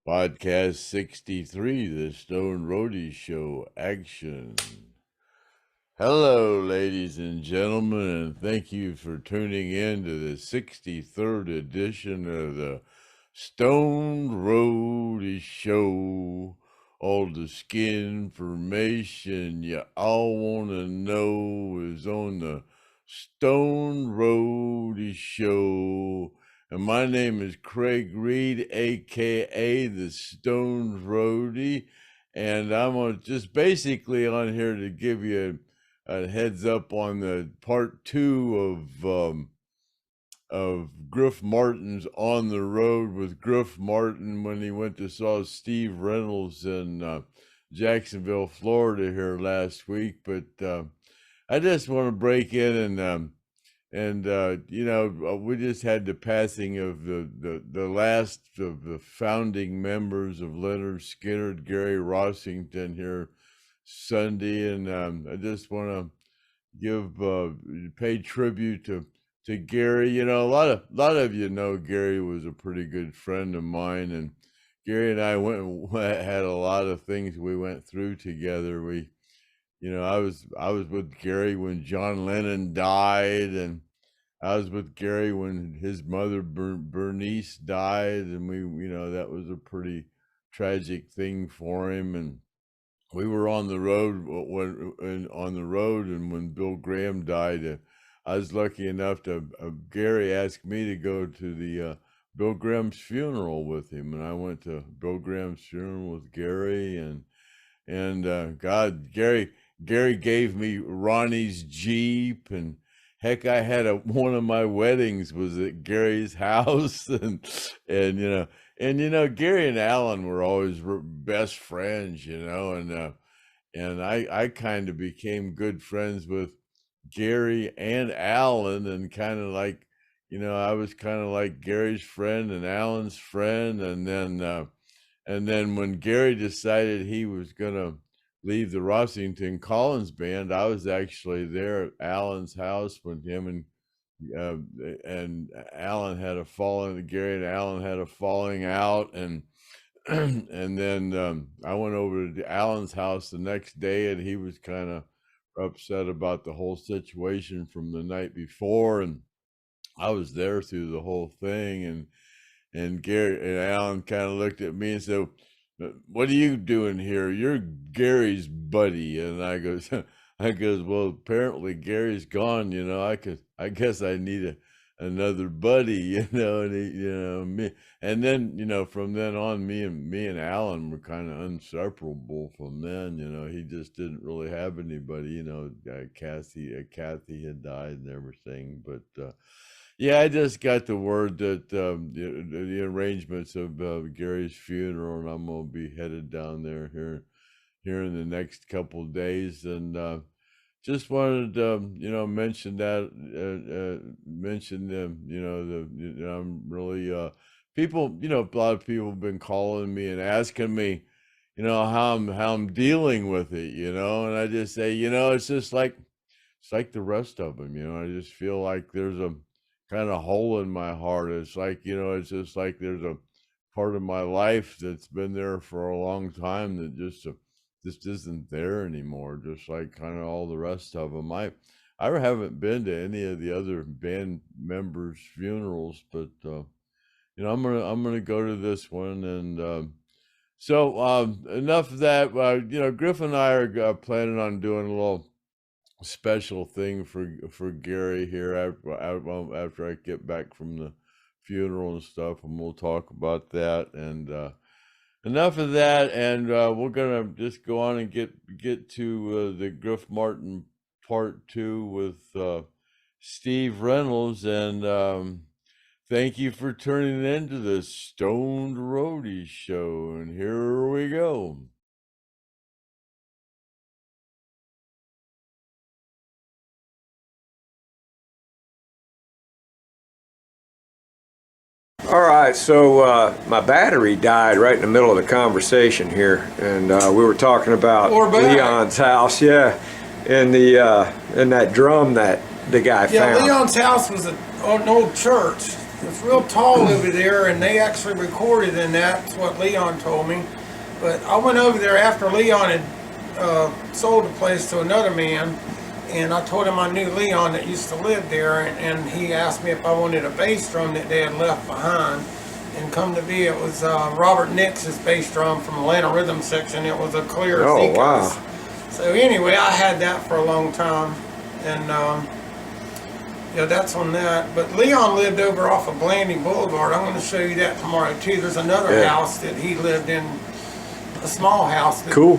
Podcast 63, the Stone Roadie Show action. Hello, ladies and gentlemen, and thank you for tuning in to the 63rd edition of the Stone Roadie Show. All the skin information you all want to know is on the Stone Roadie Show. And my name is Craig Reed, aka the Stone Roadie, and I'm just basically on here to give you a heads up on the part 2 of Griff Martin's On the Road with Griff Martin when he went to saw Steve Reynolds in Jacksonville, Florida here last week. But I just want to break in and we just had the passing of the last of the founding members of Lynyrd Skynyrd, Gary Rossington here Sunday, and I just want to pay tribute to Gary. You know, a lot of you know Gary was a pretty good friend of mine, and Gary and I had a lot of things we went through together. I was with Gary when John Lennon died, and I was with Gary when his mother Bernice died, and that was a pretty tragic thing for him. And we were on the road and when Bill Graham died, I was lucky enough to Gary asked me to go to the Bill Graham's funeral with him, and I went to Bill Graham's funeral with Gary, and God, Gary gave me Ronnie's Jeep, and heck, I had one of my weddings was at Gary's house, and Gary and Alan were always best friends, and I kind of became good friends with Gary and Alan, and kind of like, I was kind of like Gary's friend and Alan's friend, and then when Gary decided he was gonna leave the Rossington Collins band, I was actually there at Alan's house when him and Alan had a falling. Gary and Alan had a falling out, and and then I went over to Alan's house the next day, and he was kind of upset about the whole situation from the night before, and I was there through the whole thing, and Gary and Alan kind of looked at me and said, "What are you doing here? You're Gary's buddy." And I goes, well, apparently Gary's gone. I guess I need another buddy. And me. And then, from then on, me and Alan were kind of inseparable from then. He just didn't really have anybody. Kathy had died and everything, but. Yeah, I just got the word that the arrangements of Gary's funeral, and I'm gonna be headed down there here in the next couple of days, and just wanted to mention that mention them. I'm really people. A lot of people have been calling me and asking me, how I'm dealing with it. And I just say, it's like the rest of them. I just feel like there's a kind of hole in my heart. It's like, it's just like there's a part of my life that's been there for a long time that just isn't there anymore, just like kind of all the rest of them. I haven't been to any of the other band members' funerals, but I'm gonna go to this one. And so enough of that. Griff and I are planning on doing a little special thing for Gary here after I get back from the funeral and stuff, and we'll talk about that. And enough of that, and we're gonna just go on and get to the Griff Martin part 2 with Steve Reynolds. And thank you for tuning in to the Stoned Roadie Show, and here we go. All right, so my battery died right in the middle of the conversation here, and we were talking about Leon's house, yeah, and in that drum that the guy found. Yeah, Leon's house was an old church it's real tall over there, and they actually recorded in that. That's what Leon told me. But I went over there after Leon had sold the place to another man, and I told him I knew Leon that used to live there, and he asked me if I wanted a bass drum that they had left behind. And come to be, it was Robert Nix's bass drum from Atlanta Rhythm Section. It was a clear Zecos. Wow. So anyway, I had that for a long time, and yeah, that's on that. But Leon lived over off of Blanding Boulevard. I'm going to show you that tomorrow too. There's another house that he lived in, a small house. That, cool.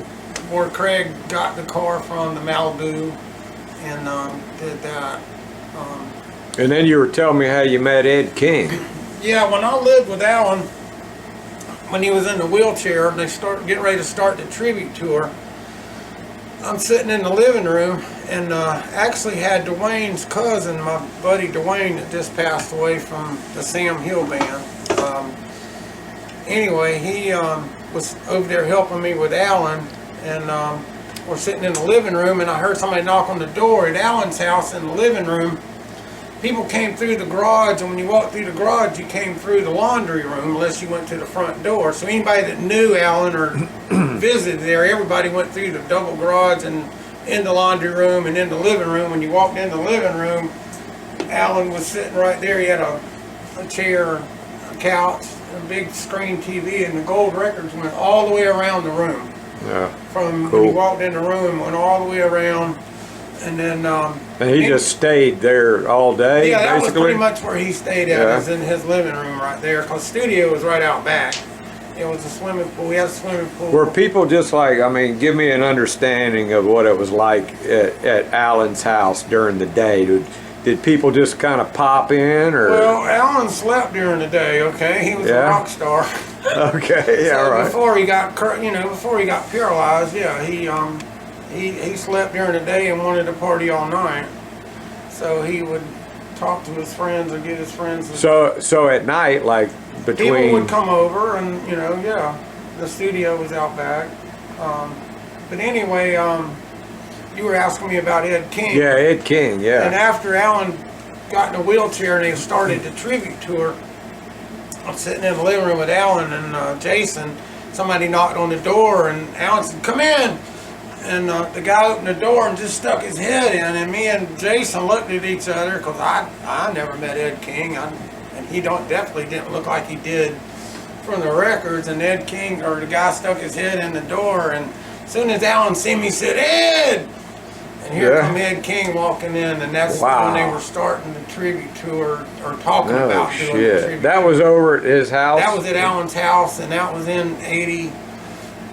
Where Craig got the car from, the Malibu, and did that. And then you were telling me how you met Ed King. Yeah, when I lived with Alan, when he was in the wheelchair, and they getting ready to start the tribute tour, I'm sitting in the living room, and actually had Dwayne's cousin, my buddy Dwayne, that just passed away from the Sam Hill band. Anyway, he was over there helping me with Alan, and we're sitting in the living room, and I heard somebody knock on the door at Alan's house in the living room. People came through the garage, and when you walked through the garage, you came through the laundry room unless you went to the front door. So anybody that knew Alan or visited there, everybody went through the double garage and in the laundry room and in the living room. When you walked in the living room, Alan was sitting right there. He had a chair, a couch, a big screen TV, and the gold records went all the way around the room. Yeah. From when you walked in the room, went all the way around. And then and he just stayed there all day. Yeah, that basically? was pretty much where he stayed at. It was in his living room right there, because the studio was right out back. It was a swimming pool. We had a swimming pool. Were people just like, I mean, give me an understanding of what it was like at Alan's house during the day. Did people just kind of pop in, or? Well, Alan slept during the day. Okay, he was a rock star. Okay, yeah, so right. Before he got, before he got paralyzed, yeah, he slept during the day and wanted to party all night. So he would talk to his friends and get his friends. So at night, like between. People would come over, and the studio was out back. But anyway, you were asking me about Ed King. Yeah, Ed King, yeah. And after Alan got in a wheelchair and they started the tribute tour, I'm sitting in the living room with Alan and Jason. Somebody knocked on the door, and Alan said, "Come in." And the guy opened the door and just stuck his head in, and me and Jason looked at each other, because I never met Ed King, and he definitely didn't look like he did from the records. And Ed King, or the guy, stuck his head in the door, and as soon as Alan seen me, he said, "Ed!" And here come Ed King walking in, and that's when they were starting the tribute tour, or talking about doing the tribute That tour. was over at his house? That was at Alan's house, and that was in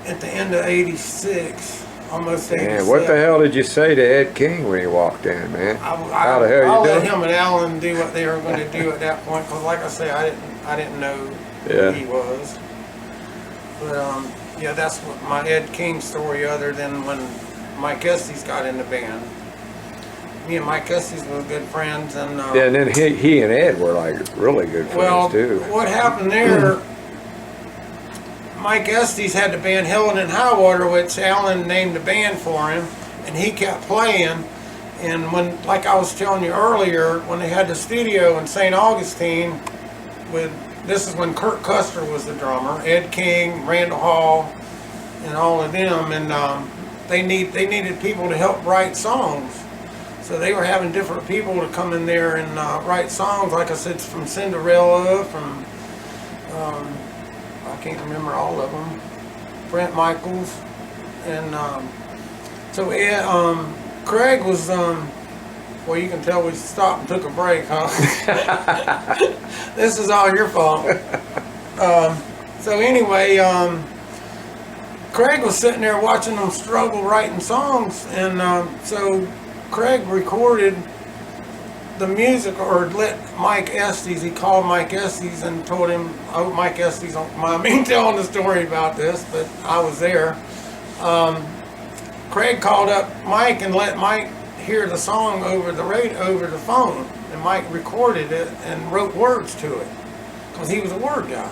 at the end of 86. Almost 87. Man, what the hell did you say to Ed King when he walked in, man? How the hell I'll you let doing? him and Alan do what they were going to do at that point, because like I say, I didn't know who he was. But yeah, that's what my Ed King story, other than when Mike Estes got in the band. Me and Mike Estes were good friends, and and then he and Ed were like really good friends too. What happened there? Mike Estes had the band Helen and Highwater, which Alan named the band for him, and he kept playing. And when, like I was telling you earlier, when they had the studio in St. Augustine, this is when Kurt Custer was the drummer, Ed King, Randall Hall, and all of them, and they needed people to help write songs. So they were having different people to come in there and write songs. Like I said, from Cinderella, from I can't remember all of them. Brent Michaels, and so Craig was. Well, you can tell we stopped and took a break, huh? This is all your fault. So anyway, Craig was sitting there watching them struggle writing songs, and so Craig recorded the music, or let Mike Estes, he called Mike Estes and told him, I hope Mike Estes don't mind me telling the story about this, but I was there. Craig called up Mike and let Mike hear the song over the phone, and Mike recorded it and wrote words to it, because he was a word guy.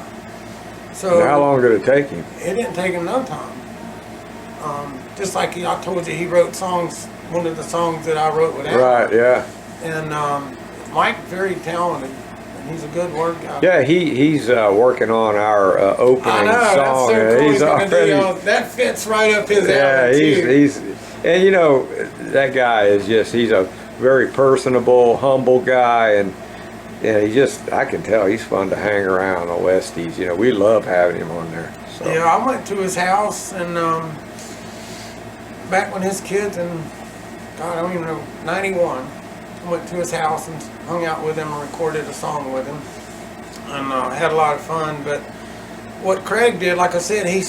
So how long did it take him? It didn't take him no time. Just like I told you, he wrote songs, one of the songs that I wrote with Alan. Right, yeah. And Mike, very talented, and he's a good word guy. Yeah, he's working on our opening I know, song. that's so cool. He's already, that fits right up his yeah, alley, too. he's and you know, that guy is he's a very personable, humble guy, and he just, I can tell he's fun to hang around on Westies. You know, we love having him on there. So. Yeah, I went to his house, and back when his kids, and God, I don't even know, 91, I went to his house and hung out with him and recorded a song with him, and had a lot of fun. But what Craig did, like I said, he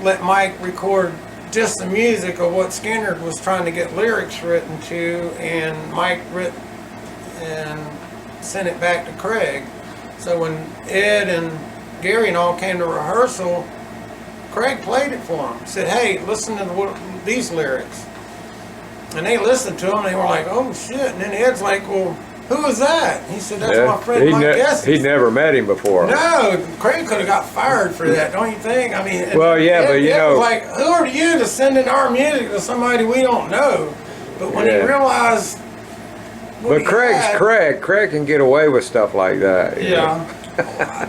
let Mike record just the music of what Skynyrd was trying to get lyrics written to, and Mike wrote and sent it back to Craig. So when Ed and Gary and all came to rehearsal, Craig played it for them. Said, "Hey, listen to these lyrics." And they listened to them, and they were like, "Oh shit!" And then Ed's like, "Well, who is that?" He said, "That's my friend Mike Estes." He'd never met him before. No, Craig could have got fired for that, don't you think? I mean, well, yeah, Ed, but you know, was like, who are you to send in our music to somebody we don't know? But when he realized, but Craig can get away with stuff like that. Yeah.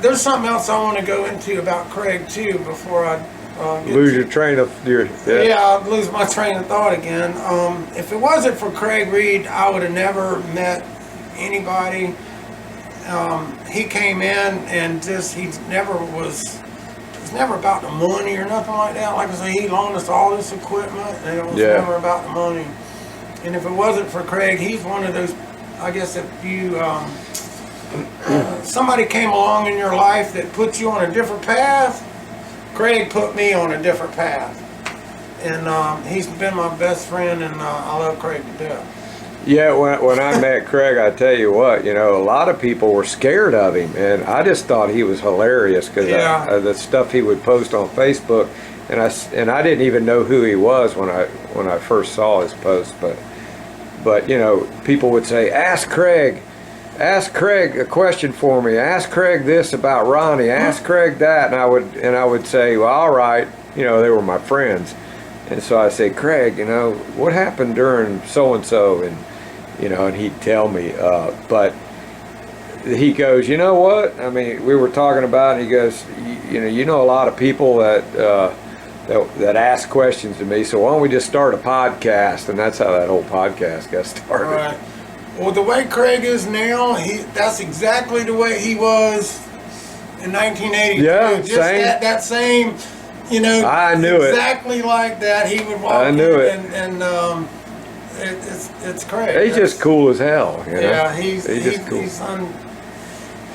There's something else I want to go into about Craig too before I lose your train of I'll lose my train of thought again. If it wasn't for Craig Reed, I would have never met anybody. He came in and just it's never about the money or nothing like that. Like I say, he loaned us all this equipment, and it was never about the money. And if it wasn't for Craig, he's one of those, I guess if you somebody came along in your life that put you on a different path, Craig put me on a different path. And he's been my best friend, and I love Craig to death. Yeah, when I met Craig, I tell you what, you know, a lot of people were scared of him, and I just thought he was hilarious because the stuff he would post on Facebook, and I didn't even know who he was when I first saw his post, but you know, people would say, ask Craig a question for me, ask Craig this about Ronnie, ask Craig that, and I would say, well, all right, you know, they were my friends. And so I say, Craig, you know, what happened during so-and-so? And, you know, and he'd tell me, but he goes, you know what? I mean, we were talking about it, and he goes, you know a lot of people that ask questions to me, so why don't we just start a podcast? And that's how that whole podcast got started. Right. Well, the way Craig is now, that's exactly the way he was in 1982. Yeah, just that same, you know, I knew exactly like that. He would walk in, and it's Craig. He's just cool as hell. You know? Yeah, he's just cool. He's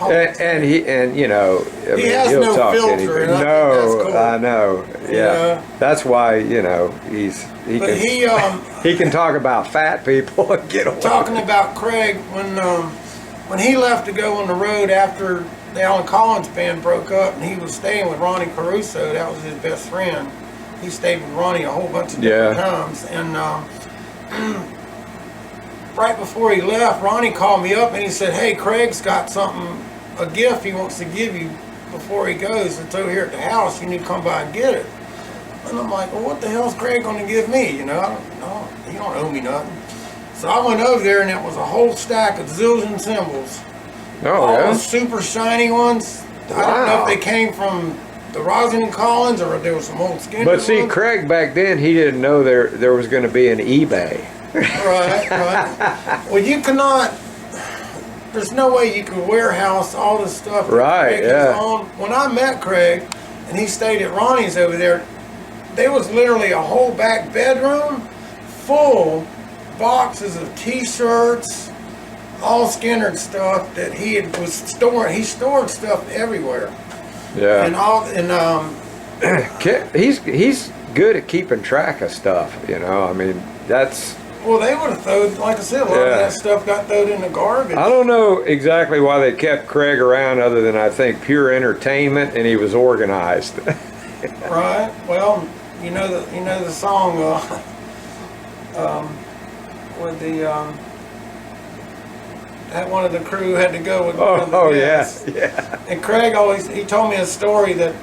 and you know, I mean, has he'll no talk filter, anything. and I think No, that's cool. I know. Yeah, that's why, you know, he can talk about fat people and get away. Talking about Craig, when he left to go on the road after the Alan Collins band broke up, and he was staying with Ronnie Caruso, that was his best friend. He stayed with Ronnie a whole bunch of different times, and right before he left, Ronnie called me up and he said, "Hey, Craig's got a gift he wants to give you before he goes. It's over here at the house. You need to come by and get it." And I'm like, "Well, what the hell's Craig going to give me? You know, he don't owe me nothing." So I went over there, and it was a whole stack of zillion cymbals. All those super shiny ones. Wow. I don't know if they came from the Rossington Collins or if there was some old Skynyrd. But see, Craig back then, he didn't know there was going to be an eBay. Right. Well, you cannot. There's no way you could warehouse all the stuff. Right. Yeah. When I met Craig, and he stayed at Ronnie's over there, there was literally a whole back bedroom full boxes of T-shirts, all Skynyrd stuff that was storing. He stored stuff everywhere. Yeah. And he's good at keeping track of stuff. You know, I mean, that's. Well, they would have thrown, like I said, a lot of that stuff got thrown in the garbage. I don't know exactly why they kept Craig around, other than I think pure entertainment, and he was organized. Right. Well, you know the song with the that one of the crew had to go with. Yeah. And Craig he told me a story that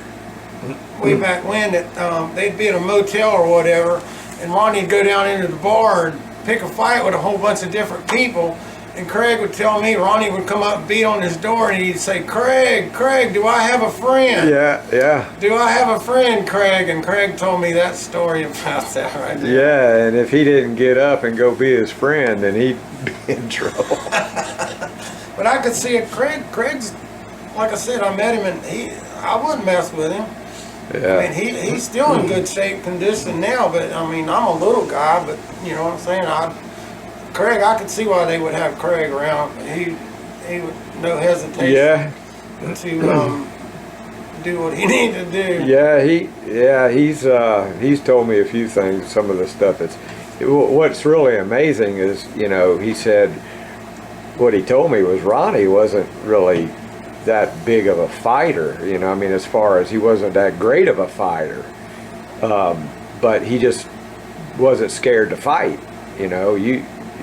way back when that they'd be at a motel or whatever, and Ronnie'd go down into the bar and pick a fight with a whole bunch of different people, And Craig would tell me, Ronnie would come up and beat on his door and he'd say, Craig, do I have a friend? Yeah. Do I have a friend, Craig? And Craig told me that story about that right there. Yeah, and if he didn't get up and go be his friend, then he'd be in trouble. But I could see it. Craig's, like I said, I met him and I wouldn't mess with him. Yeah. I mean, he's still in good shape, condition now, but I mean, I'm a little guy, but you know what I'm saying? Craig, I could see why they would have Craig around. He would, no hesitation to do what he needed to do. He's told me a few things, some of the stuff what's really amazing is, you know, he said, what he told me was Ronnie wasn't really that big of a fighter, you know, I mean, as far as he wasn't that great of a fighter, but he just wasn't scared to fight, you know.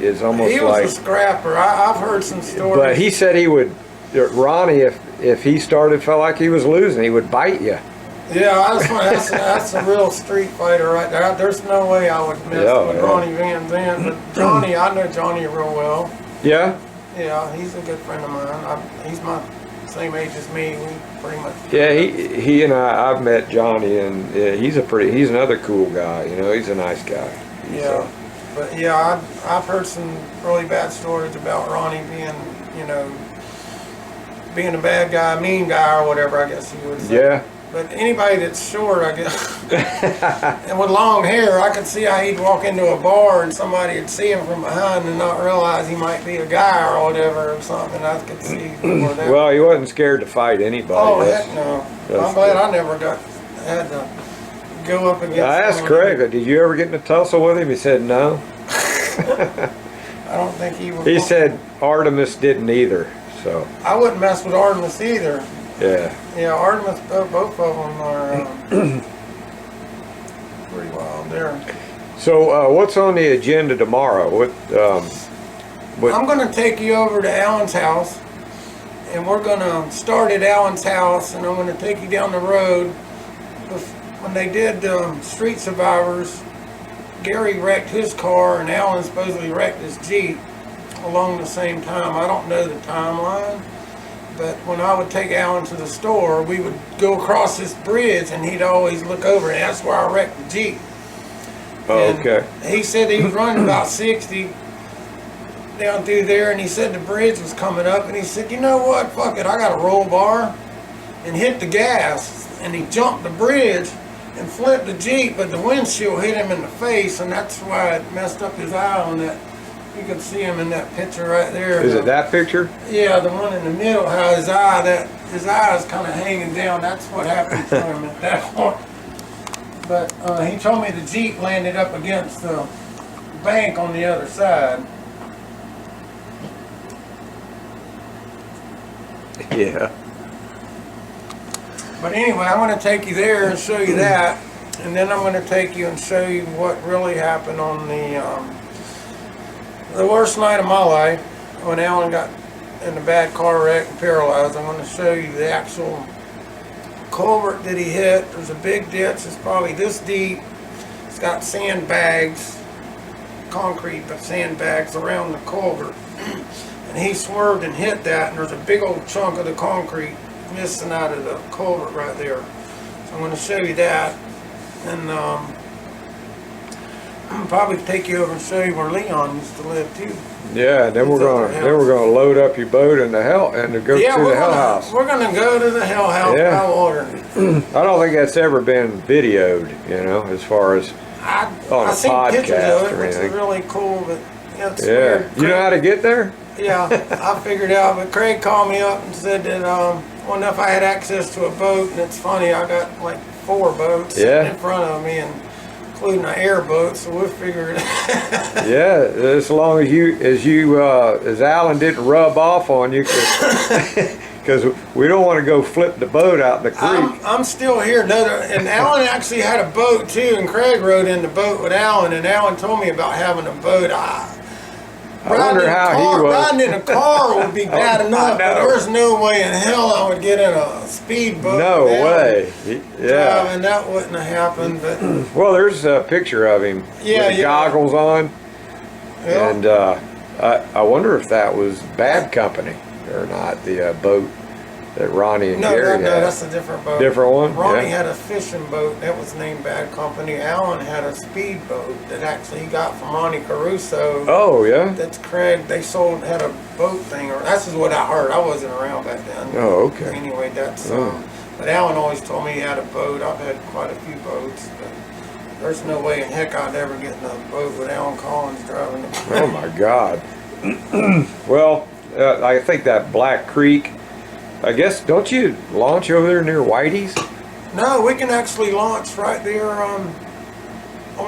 It's almost he was a scrapper. I've heard some stories. But he said he would, Ronnie, if he felt like he was losing, he would bite you. Yeah, that's a real street fighter right there. There's no way I would mess with Ronnie Van Zant. But Johnny, I know Johnny real well. Yeah? Yeah, he's a good friend of mine. He's my same age as me. We pretty much. Yeah, he and I've met Johnny, and he's another cool guy. You know, he's a nice guy. But yeah, I've heard some really bad stories about Ronnie being, you know, being a bad guy, mean guy, or whatever I guess you would say. Yeah. But anybody that's short, I guess, and with long hair, I could see how he'd walk into a bar and somebody would see him from behind and not realize he might be a guy or whatever or something. I could see more that. Well, he wasn't scared to fight anybody. Oh, heck no. I'm glad I never had to go up against I asked Craig, did you ever get in a tussle with him? He said no. I don't think he would. He said Artemis didn't either, so. I wouldn't mess with Artemis either. Yeah. Yeah, Artemis, both of them are pretty wild there. So what's on the agenda tomorrow? I'm going to take you over to Alan's house, and we're going to start at Alan's house, and I'm going to take you down the road. When they did Street Survivors, Gary wrecked his car, and Alan supposedly wrecked his Jeep along the same time. I don't know the timeline. But when I would take Alan to the store, we would go across this bridge and he'd always look over, and that's where I wrecked the Jeep. Oh, okay. He said he was running about 60 down through there, and he said the bridge was coming up, and he said, you know what, fuck it, I got a roll bar, and hit the gas, and he jumped the bridge and flipped the Jeep, but the windshield hit him in the face, and that's why it messed up his eye on that. You can see him in that picture right there. Is it that picture? Yeah, the one in the middle, how his eye is kind of hanging down. That's what happened to him at that point. But he told me the Jeep landed up against the bank on the other side. Yeah. But anyway, I'm going to take you there and show you that, and then I'm going to take you and show you what really happened on the worst night of my life, when Alan got in a bad car wreck and paralyzed. I'm going to show you the actual culvert that he hit. There's a big ditch. It's probably this deep. It's got sandbags, concrete, but sandbags around the culvert. And he swerved and hit that, and there's a big old chunk of the concrete missing out of the culvert right there. So I'm going to show you that, and I'll probably take you over and show you where Leon used to live too. Yeah, and then we're gonna load up your boat and go to the hell house. We're gonna go to the hell house by water. I don't think that's ever been videoed, you know, as far as on a podcast or anything. It's really cool, but it's yeah. weird. You know how to get there? Yeah, I figured out. But Craig called me up and said that well, if I had access to a boat, and it's funny, I got like 4 boats in front of me, and including an airboat, so we'll figure it out. Yeah, as long as Alan didn't rub off on you, because we don't want to go flip the boat out in the creek. I'm still here. And Alan actually had a boat too, and Craig rode in the boat with Alan, and Alan told me about having a boat. I wonder how he was. Riding in a car would be bad enough, but there's no way in hell I would get in a speedboat. No way. Yeah. And that wouldn't have happened. But well, there's a picture of him with the goggles on. Yeah. And I wonder if that was Bad Company or not, the boat that Ronnie and Gary had. No, that's a different boat. Different one? Ronnie had a fishing boat that was named Bad Company. Alan had a speedboat that actually he got from Ronnie Caruso. Oh, yeah? That's Craig. They had a boat thing, or that's just what I heard. I wasn't around back then. Oh, okay. Anyway, that's. But Alan always told me he had a boat. I've had quite a few boats, but there's no way in heck I'd ever get in a boat with Alan Collins driving it. Oh my God. Well, I think that Black Creek, I guess, don't you launch over there near Whitey's? No, we can actually launch right there on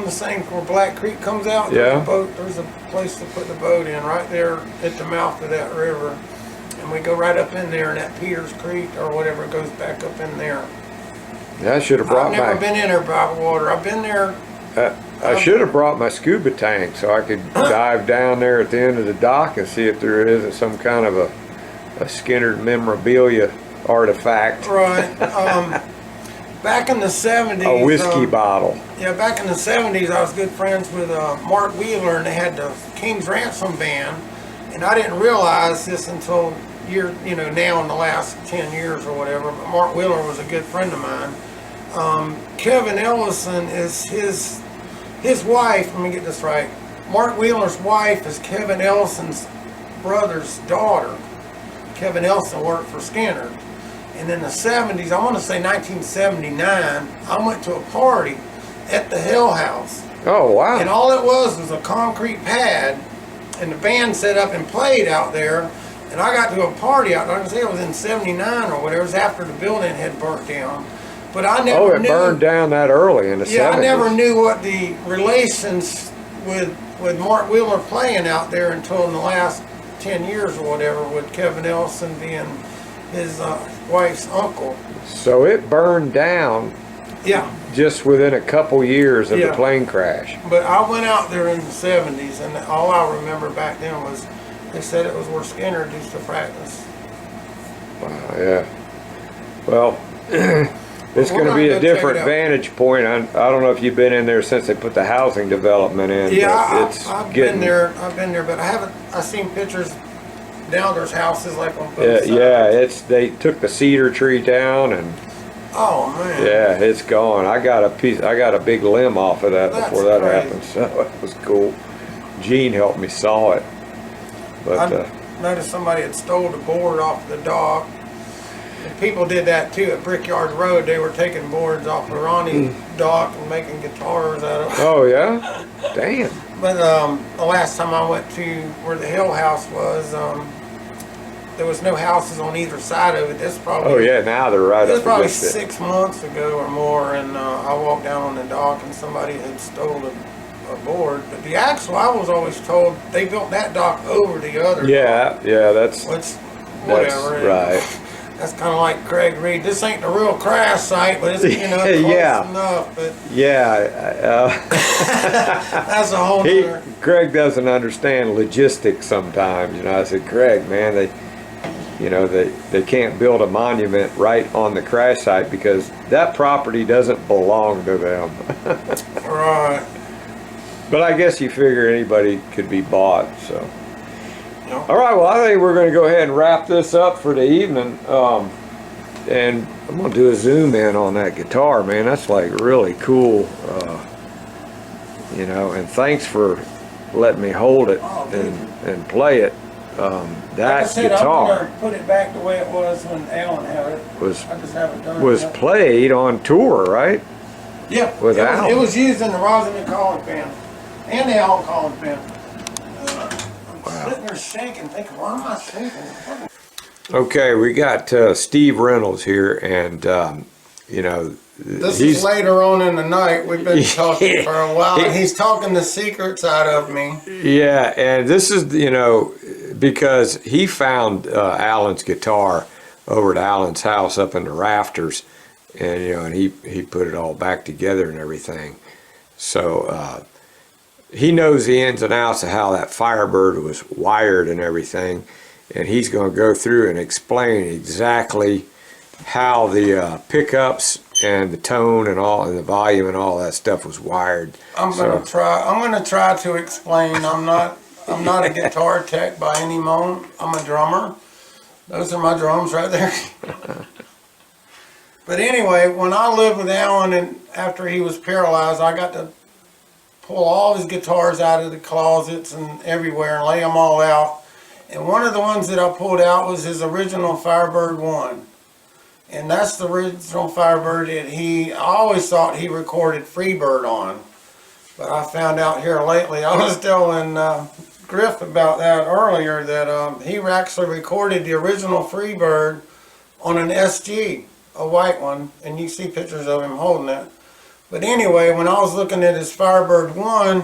the same where Black Creek comes out. Yeah. There's a place to put the boat in right there at the mouth of that river. And we go right up in there in that Peters Creek or whatever goes back up in there. Yeah, I should have brought I've never been in there by water. I've been there. I should have brought my scuba tank so I could dive down there at the end of the dock and see if there isn't some kind of a Skynyrd memorabilia artifact. Right. Back in the 70s. A whiskey bottle. Yeah, back in the 70s, I was good friends with Mark Wheeler, and they had the King's Ransom band. And I didn't realize this until now in the last 10 years or whatever. But Mark Wheeler was a good friend of mine. Kevin Ellison is his wife. Let me get this right. Mark Wheeler's wife is Kevin Ellison's brother's daughter. Kevin Ellison worked for Skynyrd. And in the 70s, I want to say 1979, I went to a party at the Hill House. Oh, wow. And all it was a concrete pad, and the band set up and played out there. And I got to a party out there. I can say it was in 79 or whatever. It was after the building had burnt down. But I never knew. Burned down that early in the 70s. Yeah, I never knew what the relations with Mark Wheeler playing out there until in the last 10 years or whatever, with Kevin Ellison being his wife's uncle. So it burned down. Yeah. Just within a couple years of the plane crash. But I went out there in the 70s, and all I remember back then was they said it was where Skynyrd used to practice. Wow, yeah. Well, it's going to be a different vantage point. I don't know if you've been in there since they put the housing development in. Yeah, I've been there, but I've seen pictures down there's houses like on both sides. Yeah, they took the cedar tree down and. Oh man. Yeah, it's gone. I got a big limb off of that before that happened, so it was cool. Gene helped me saw it. But I noticed somebody had stole the board off the dock. And people did that too at Brickyard Road. They were taking boards off of Ronnie's dock and making guitars out of them. Oh yeah? Damn. But the last time I went to where the Hill House was, there was no houses on either side of it. This probably. Oh yeah, now they're right up against it. It was probably against 6 months ago or more, and I walked down on the dock and somebody had stolen a board. But the axle, I was always told they built that dock over the other. Yeah, dock, yeah, that's whatever. Right. That's kind of like Craig Reed. This ain't the real crash site, but it's close enough. But that's a whole nother. Craig doesn't understand logistics sometimes. I said, Craig, man, they can't build a monument right on the crash site because that property doesn't belong to them. Right. But I guess you figure anybody could be bought, so. Yep. All right, well, I think we're going to go ahead and wrap this up for the evening. And I'm going to do a zoom in on that guitar, man. That's like really cool. And thanks for letting me hold it and play it. That like I said, guitar I'm gonna put it back the way it was when Alan had it. I just haven't done was it yet. played on tour, right? Yeah, with Alan. It was used in the Rossington Collins band and the Alan Collins band. I'm sitting there shaking, thinking, why am I shaking? Okay, we got Steve Reynolds here, and this is later on in the night. We've been talking for a while, and he's talking the secrets out of me. Yeah, and this is because he found Alan's guitar over at Alan's house up in the rafters, and and he put it all back together and everything. So he knows the ins and outs of how that Firebird was wired and everything, and he's going to go through and explain exactly how the pickups and the tone and all and the volume and all that stuff was wired. I'm gonna try to explain. I'm not I'm not a guitar tech by any moment. I'm a drummer. Those are my drums right there. But anyway, when I lived with Alan and after he was paralyzed, I got to pull all his guitars out of the closets and everywhere and lay them all out. And one of the ones that I pulled out was his original Firebird 1. And that's the original Firebird that I always thought he recorded Freebird on. But I found out here lately, I was telling Griff about that earlier, that he actually recorded the original Freebird on an SG, a white one, and you see pictures of him holding it. But anyway, when I was looking at his Firebird 1,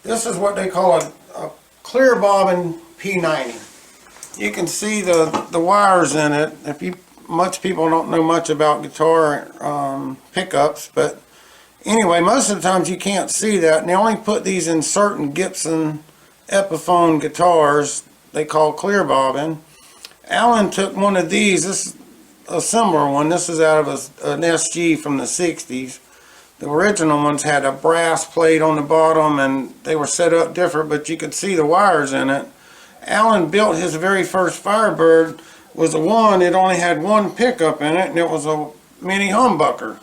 this is what they call a clear bobbin P90. You can see the wires in it. Much people don't know much about guitar pickups, but anyway, most of the times you can't see that, and they only put these in certain Gibson Epiphone guitars they call clear bobbin. Alan took one of these. This is a similar one. This is out of an SG from the 60s. The original ones had a brass plate on the bottom, and they were set up different, but you could see the wires in it. Alan built his very first Firebird was a one. It only had one pickup in it, and it was a mini humbucker.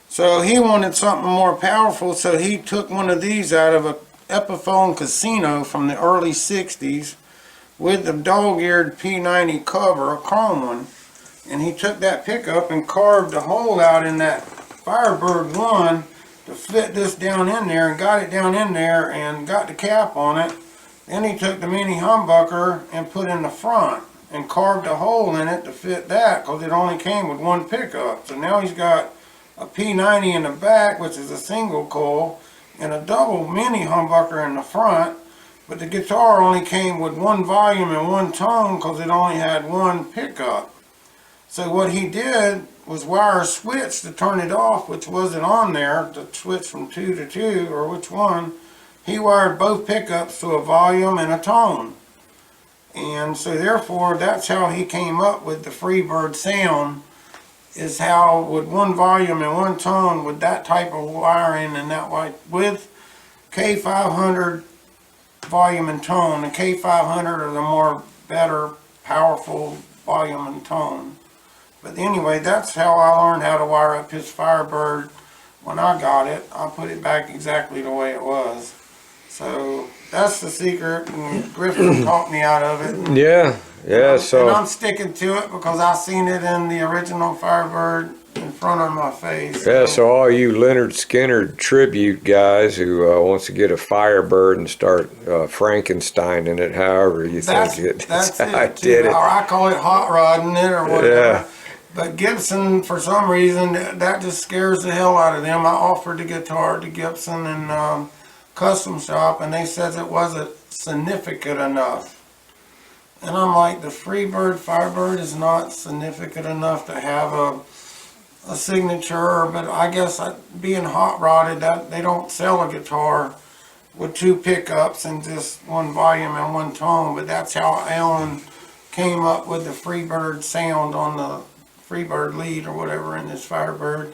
So he wanted something more powerful, so he took one of these out of a Epiphone Casino from the early 60s with the dog-eared P90 cover, a chrome one. And he took that pickup and carved a hole out in that Firebird 1 to fit this down in there, and got it down in there and got the cap on it. Then he took the mini humbucker and put in the front and carved a hole in it to fit that, because it only came with one pickup. So now he's got a P90 in the back, which is a single coil, and a double mini humbucker in the front, but the guitar only came with one volume and one tone because it only had one pickup. So what he did was wire a switch to turn it off, which wasn't on there, to switch from 2 to 2, or which one. He wired both pickups to a volume and a tone. And so therefore, that's how he came up with the Freebird sound, is how with one volume and one tone with that type of wiring and that way, with K500 volume and tone. The K500 are the more better, powerful volume and tone. But anyway, that's how I learned how to wire up his Firebird. When I got it, I put it back exactly the way it was. So that's the secret, and Griffin talked me out of it. Yeah, yeah. So and I'm sticking to it because I seen it in the original Firebird in front of my face. yeah, so all you Lynyrd Skynyrd tribute guys who wants to get a Firebird and start Frankensteining it, however you think it. That's it. I did it. Or I call it hot rodding it or whatever. Yeah. But Gibson, for some reason, that just scares the hell out of them. I offered the guitar to Gibson and Custom Shop, and they said it wasn't significant enough. And I'm like, the Freebird Firebird is not significant enough to have a signature, but I guess being hot rodded, that they don't sell a guitar with two pickups and just one volume and one tone. But that's how Alan came up with the Freebird sound on the Freebird lead or whatever in this Firebird.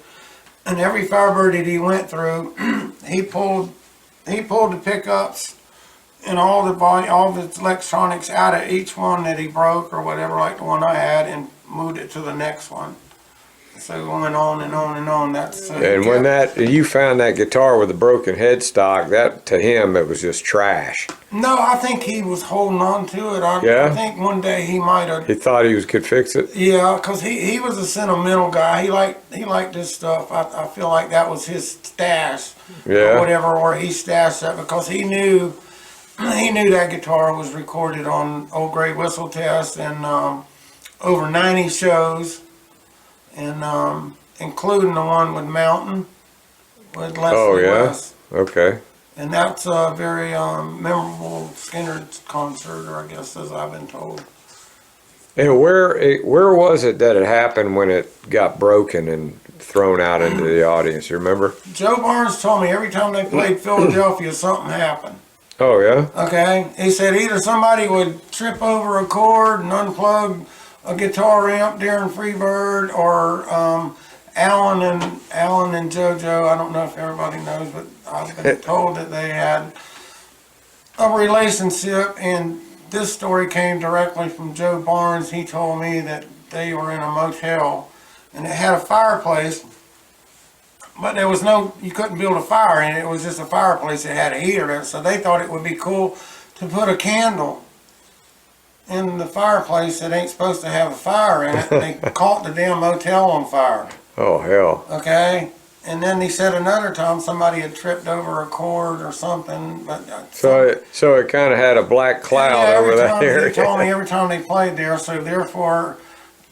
And every Firebird that he went through, he pulled the pickups and all the electronics out of each one that he broke or whatever, like the one I had, and moved it to the next one. So going on and on and on. That's And when you found that guitar with a broken headstock, that to him it was just trash. No, I think he was holding on to it. I think one day he might have. He thought could fix it. Yeah, because he was a sentimental guy. He liked this stuff. I feel like that was his stash, or whatever, or he stashed that because he knew that guitar was recorded on Old Grey Whistle Test and over 90 shows. And including the one with Mountain, with Leslie West. Okay. And that's a very memorable Skynyrd concert, or I guess as I've been told. And where was it that it happened when it got broken and thrown out into the audience? You remember? Joe Barnes told me every time they played Philadelphia, something happened. Oh, yeah? Okay. He said either somebody would trip over a chord and unplug a guitar amp during Freebird, or Alan and JoJo. I don't know if everybody knows, but I've been told that they had a relationship, and this story came directly from Joe Barnes. He told me that they were in a motel and it had a fireplace, but there was no, you couldn't build a fire in it. It was just a fireplace. It had a heater in it, so they thought it would be cool to put a candle in the fireplace that ain't supposed to have a fire in it. They caught the damn motel on fire. Oh, hell. Okay? And then he said another time somebody had tripped over a cord or something. But so it kind of had a black cloud over that area. He told me every time they played there, so therefore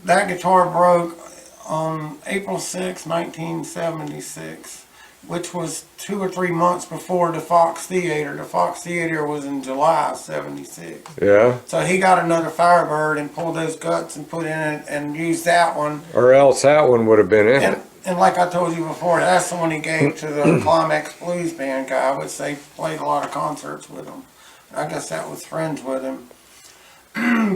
that guitar broke on April 6, 1976, which was 2 or 3 months before the Fox Theater. The Fox Theater was in July of 76. Yeah. So he got another Firebird and pulled those guts and put in it and used that one. Or else that one would have been in it. And like I told you before, that's the one he gave to the Climax Blues Band guy, which they played a lot of concerts with him. I guess that was friends with him.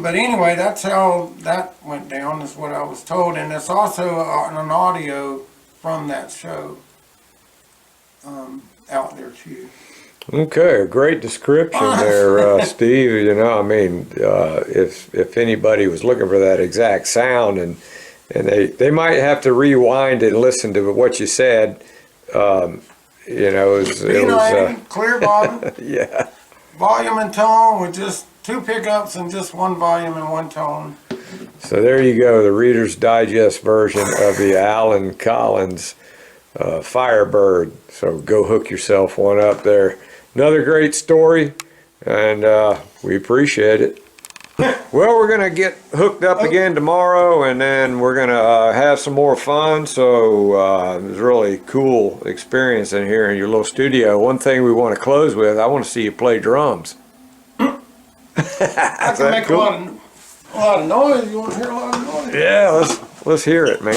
But anyway, that's how that went down, is what I was told. And there's also an audio from that show out there too. Okay, a great description there, Steve. You know, I mean, if anybody was looking for that exact sound, and they might have to rewind and listen to what you said. You know, it was clear volume. yeah. Volume and tone with just 2 pickups and just 1 volume and 1 tone. So there you go, the Reader's Digest version of the Alan Collins Firebird. So go hook yourself one up there. Another great story, and we appreciate it. Well, we're going to get hooked up again tomorrow, and then we're going to have some more fun. So it was a really cool experience in here in your little studio. One thing we want to close with, I want to see you play drums. I can make cool? a lot of noise. You want to hear a lot of noise? Yeah, let's hear it, man.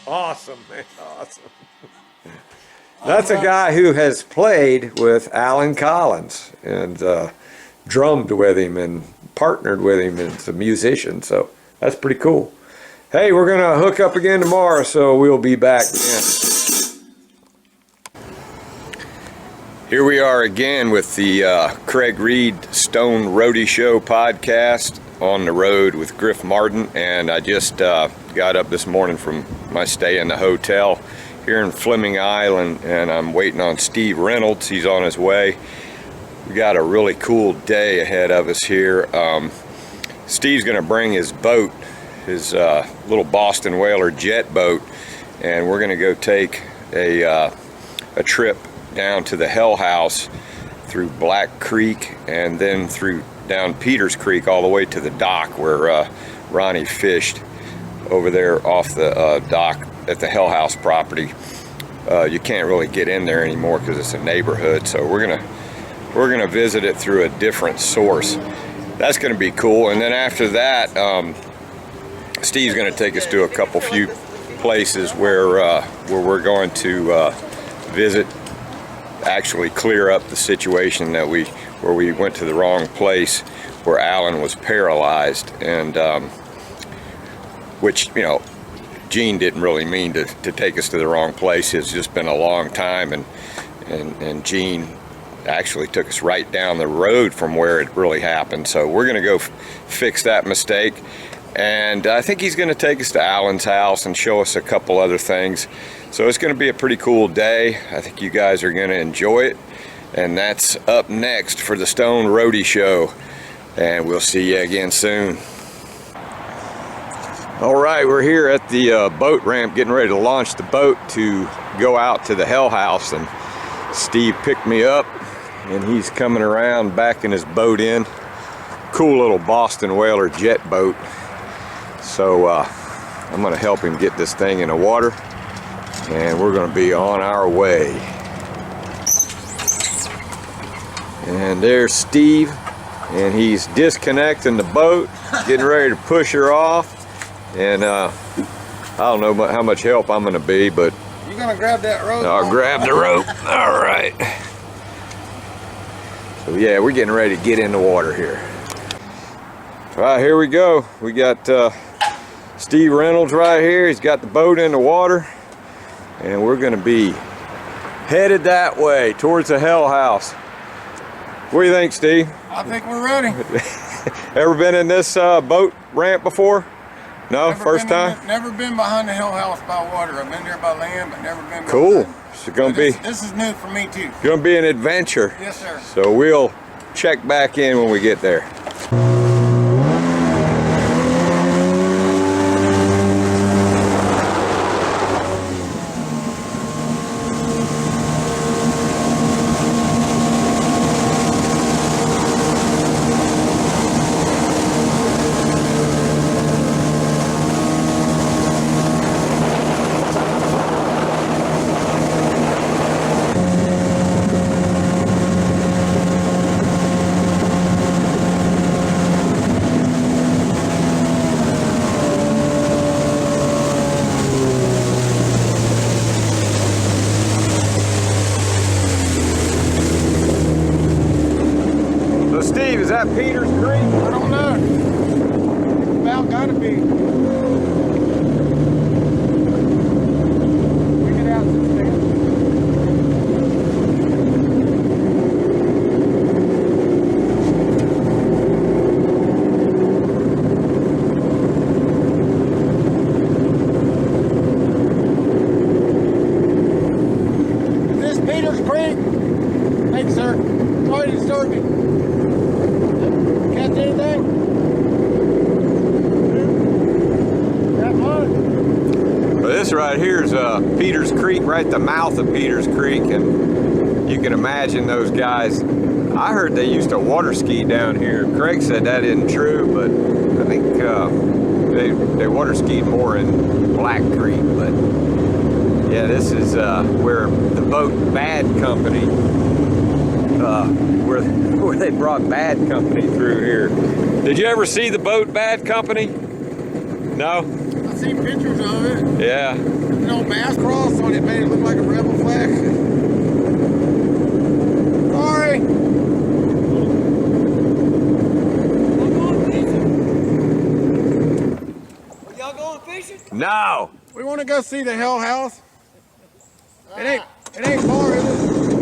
Awesome, man, awesome. That's a guy who has played with Alan Collins and drummed with him and partnered with him as a musician, so that's pretty cool. Hey, we're gonna hook up again tomorrow, so we'll be back then. Here we are again with the Craig Reed Stone Roadie Show podcast on the road with Griff Martin, and I just got up this morning from my stay in the hotel here in Fleming Island, and I'm waiting on Steve Reynolds. He's on his way. We got a really cool day ahead of us here. Steve's gonna bring his boat, his little Boston Whaler jet boat, and we're gonna go take a trip down to the Hell House through Black Creek and then through down Peters Creek all the way to the dock where Ronnie fished over there off the dock at the Hell House property. You can't really get in there anymore because it's a neighborhood, so we're gonna visit it through a different source. That's gonna be cool. And then after that, Steve's gonna take us to a few places where we're going to visit, actually clear up the situation that where we went to the wrong place, where Alan was paralyzed, and which, you know, Gene didn't really mean to take us to the wrong place. It's just been a long time, and Gene actually took us right down the road from where it really happened. So we're gonna go fix that mistake, and I think he's gonna take us to Alan's house and show us a couple other things. So it's gonna be a pretty cool day. I think you guys are gonna enjoy it, and that's up next for the Stone Roadie Show, and we'll see you again soon. All right, we're here at the boat ramp getting ready to launch the boat to go out to the Hell House, and Steve picked me up and he's coming around backing his boat in. Cool little Boston Whaler jet boat. So I'm gonna help him get this thing in the water, and we're gonna be on our way. And there's Steve, and he's disconnecting the boat, getting ready to push her off. And I don't know how much help I'm gonna be, but You gonna grab that rope. I'll grab the rope. All right. So yeah, we're getting ready to get in the water here. All right, here we go. We got Steve Reynolds right here. He's got the boat in the water, and we're gonna be headed that way towards the Hell House. What do you think, Steve? I think we're ready. Ever been in this boat ramp before? No, Never first time? Never been behind the Hell House by water. I've been there by land, but never been. Cool. It's gonna be. This is new for me too. Gonna be an adventure. Yes, sir. So we'll check back in when we get there. Steve, is that Peters Creek? I don't know. About gotta be. We get out some stand. Is this Peters Creek? Thanks, sir. Sorry to disturb you. Catch anything? Well, this right here is Peters Creek, right at the mouth of Peters Creek, and you can imagine those guys. I heard they used to water ski down here. Craig said that isn't true, but I think they water skied more in Black Creek. But yeah, this is where the boat Bad Company, where they brought Bad Company through here. Did you ever see the boat Bad Company? No? I seen pictures of it. Yeah. An old bass cross on it made it look like a rebel flag. Sorry. Are y'all going fishing? No. We want to go see the Hell House. It ain't far, is it?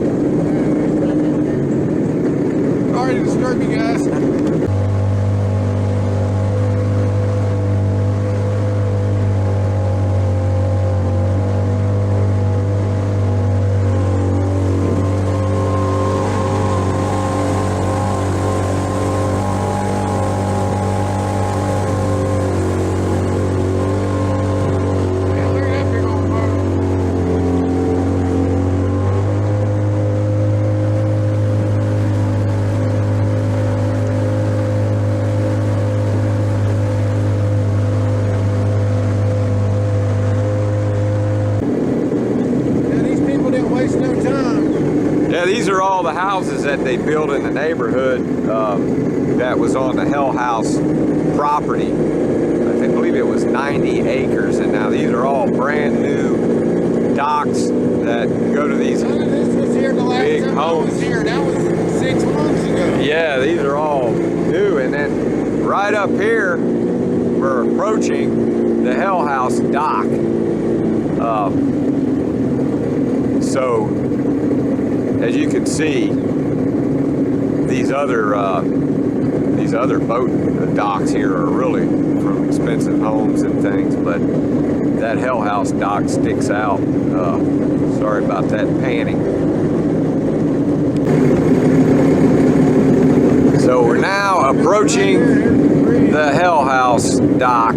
Sorry to disturb you guys. These are all the houses that they built in the neighborhood that was on the Hell House property. I believe it was 90 acres, and now these are all brand new docks that go to these big homes. That was 6 months ago. Yeah, these are all new, and then right up here, we're approaching the Hell House dock. So, as you can see, these other boat docks here are really from expensive homes and things, but that Hell House dock sticks out. Sorry about that panning. So we're now approaching the Hell House dock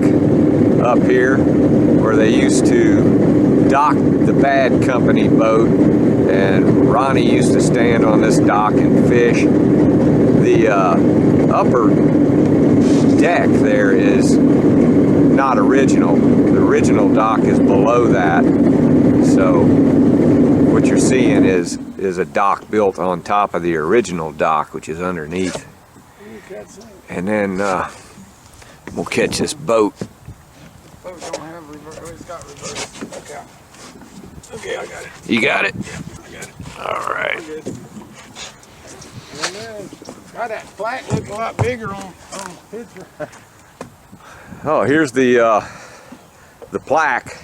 up here, where they used to dock the Bad Company boat, and Ronnie used to stand on this dock and fish. The upper deck there is not original. The original dock is below that. So what you're seeing is a dock built on top of the original dock, which is underneath. And then we'll catch this boat. Boat don't have reverse. It's got reverse. Okay. Okay, I got it. You got it? I got it. All right. Good. Got that plaque look a lot bigger on the picture. Oh, here's the plaque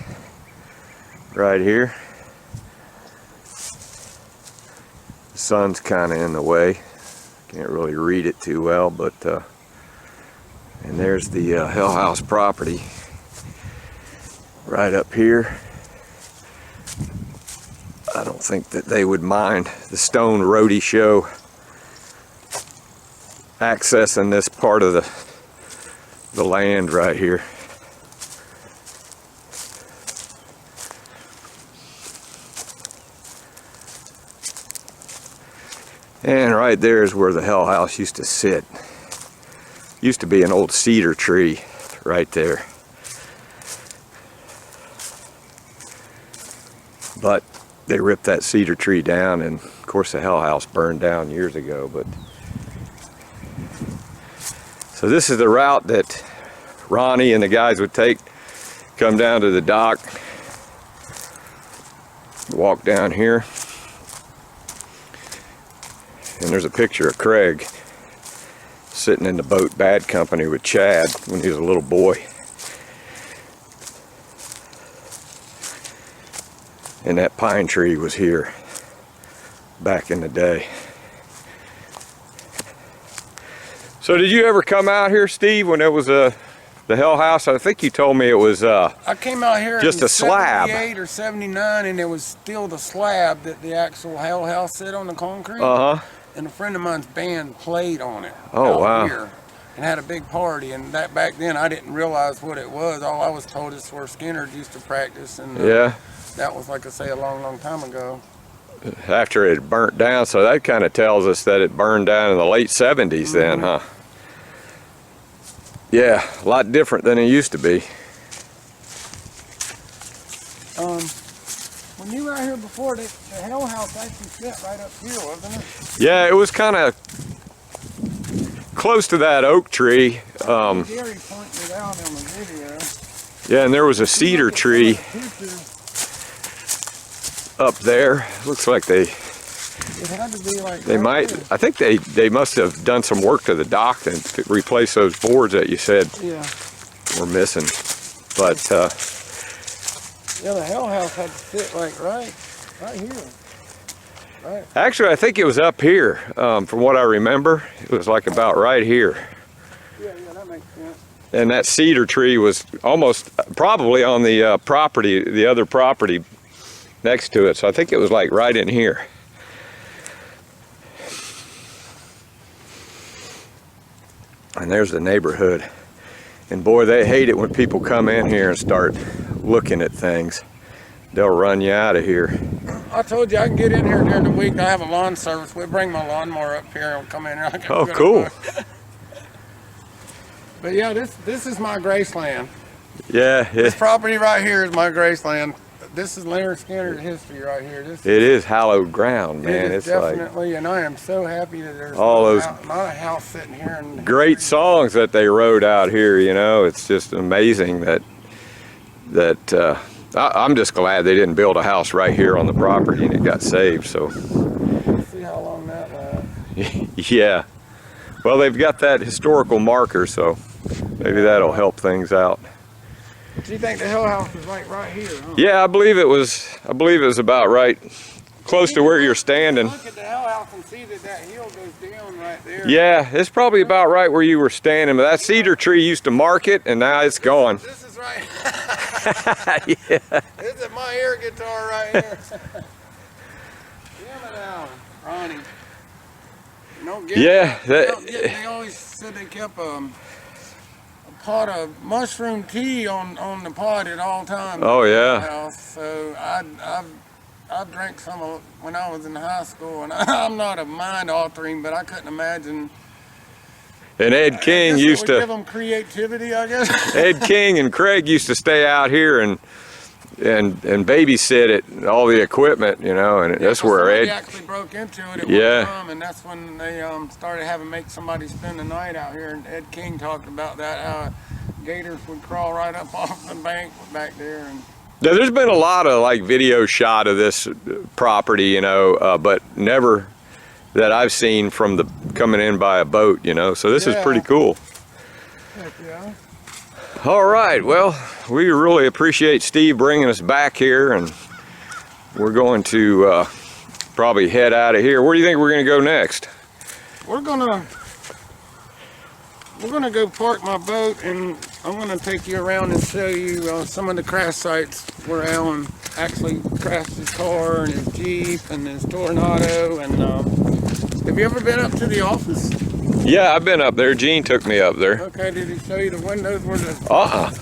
right here. The sun's kind of in the way. Can't really read it too well, but and there's the Hell House property right up here. I don't think that they would mind the Stone Roadie show accessing this part of the land right here. And right there is where the Hell House used to sit. Used to be an old cedar tree right there. But they ripped that cedar tree down, and of course the Hell House burned down years ago. But so this is the route that Ronnie and the guys would take, come down to the dock, walk down here. And there's a picture of Craig sitting in the boat Bad Company with Chad when he was a little boy. And that pine tree was here back in the day. So did you ever come out here, Steve, when it was the Hell House? I think you told me it was I came out here just in a slab. 78 or 79, and it was still the slab that the actual Hell House sit on the concrete. Uh-huh. And a friend of mine's band played on it. Oh, out wow. Here, and had a big party. And that back then I didn't realize what it was. All I was told is where Skynyrd used to practice. And Yeah. that was, like I say, a long, long time ago. After it had burnt down, so that kind of tells us that it burned down in the late 70s then, huh? Yeah, a lot different than it used to be. When you were out here before, the Hell House actually sit right up here, wasn't it? Yeah, it was kind of close to that oak tree. Gary pointed it out on the video. Yeah, and there was a cedar tree up there. Looks like It had to be like they right might, there. I think they must have done some work to the dock and to replace those boards that you said Yeah. were missing. But Yeah, the Hell House had to sit like right here. Right. actually, I think it was up here. From what I remember, it was like about right here. Yeah, that makes sense. And that cedar tree was almost probably on the property, the other property next to it. So I think it was like right in here. And there's the neighborhood. And boy, they hate it when people come in here and start looking at things. They'll run you out of here. I told you I can get in here during the week. I have a lawn service. We bring my lawnmower up here and come in here. Oh, cool. But yeah, this is my Graceland. Yeah, This property right here is my Graceland. This is Lynyrd Skynyrd history right here. This it is hallowed ground, man. it is It's like definitely, and I am so happy that there's all those not a house sitting here. And great songs that they wrote out here. You know, it's just amazing that I'm just glad they didn't build a house right here on the property and it got saved. So We'll see how long that lasts. yeah, well, they've got that historical marker, so maybe that'll help things out. Do you think the Hell House is like right here? Huh? Yeah, I believe it was about right, close to where you're standing. Look at the Hell House and see that hill goes down right there. Yeah, it's probably about right where you were standing, but that cedar tree used to mark it, and now it's gone. This is right. Yeah. This is my air guitar right here. Damn it, Alan. Ronnie. Don't get Yeah, they always said they kept a pot of mushroom tea on the pot at all times. Oh, at yeah. the house. So I drank some of it when I was in high school, and I'm not a mind altering, but I couldn't imagine. And Ed King used to give them creativity, I guess. Ed King and Craig used to stay out here and babysit it, all the equipment, you know, and that's where Somebody Ed actually broke into it at Yeah. one time, and that's when they started having make somebody spend the night out here. And Ed King talked about that, how gators would crawl right up off the bank back there. And Yeah, there's been a lot of like video shot of this property, you know, but never that I've seen from the coming in by a boat, you know. So this is pretty cool. Heck yeah. All right, well, we really appreciate Steve bringing us back here, and we're going to probably head out of here. Where do you think we're going to go next? We're gonna go park my boat, and I'm gonna take you around and show you some of the crash sites where Alan actually crashed his car and his Jeep and his Tornado. And have you ever been up to the office? Yeah, I've been up there. Gene took me up there. Okay, did he show you the windows where the... Uh-uh.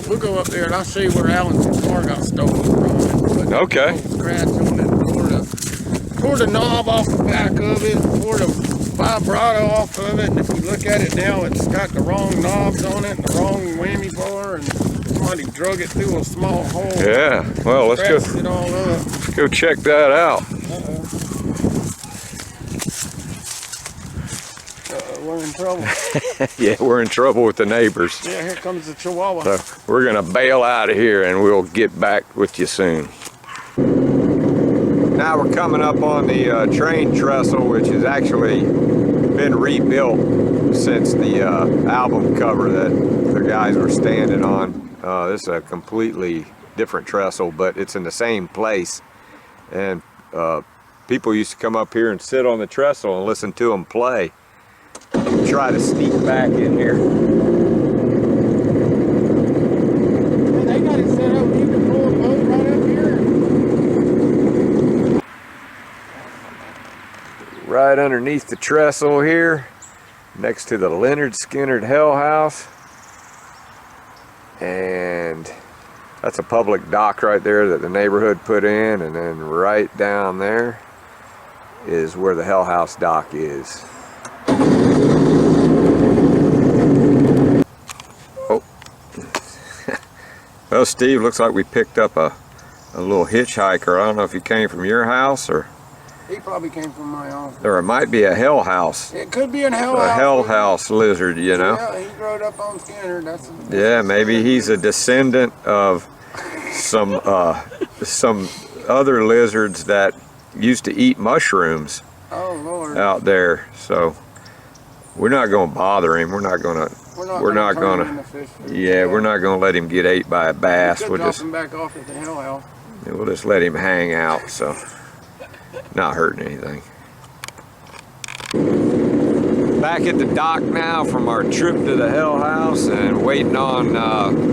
We'll go up there and I'll show you where Alan's car got stolen from. Okay. Scratch on it, tore the knob off the back of it, tore the vibrato off of it, and if you look at it now, it's got the wrong knobs on it, the wrong whammy bar, and somebody drug it through a small hole. Yeah, well, let's It all up. let's go check that out. We're in trouble. Yeah, we're in trouble with the neighbors. Yeah, here comes the Chihuahua. So we're gonna bail out of here and we'll get back with you soon. Now we're coming up on the train trestle, which has actually been rebuilt since the album cover that the guys were standing on. This is a completely different trestle, but it's in the same place. And people used to come up here and sit on the trestle and listen to them play. Try to sneak back in here. They got it set up. You can pull a boat right up here. Right underneath the trestle here, next to the Lynyrd Skynyrd Hell House. And that's a public dock right there that the neighborhood put in, and then right down there is where the Hell House dock is. Oh. Well, Steve, looks like we picked up a little hitchhiker. I don't know if he came from your house or... He probably came from my office. Or it might be a hell house. It could be a hell house. A hell house lizard, you know? Yeah, he growed up on Skinner. That's Yeah, maybe he's a descendant of some other lizards that used to eat mushrooms out there. So we're not going to bother him. We're not going to. Yeah, we're not going to let him get ate by a bass. We'll just drop him back off at the hell house. We'll just let him hang out. So. Not hurting anything. Back at the dock now from our trip to the Hell House and waiting on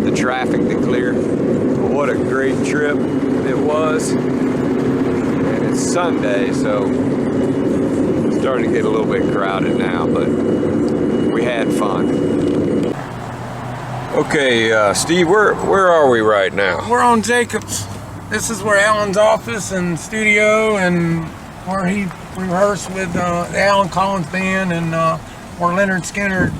the traffic to clear. But what a great trip it was. And it's Sunday, so it's starting to get a little bit crowded now, but we had fun. Okay, Steve, where are we right now? We're on Jacobs. This is where Alan's office and studio, and where he rehearsed with the Alan Collins band, and where Lynyrd Skynyrd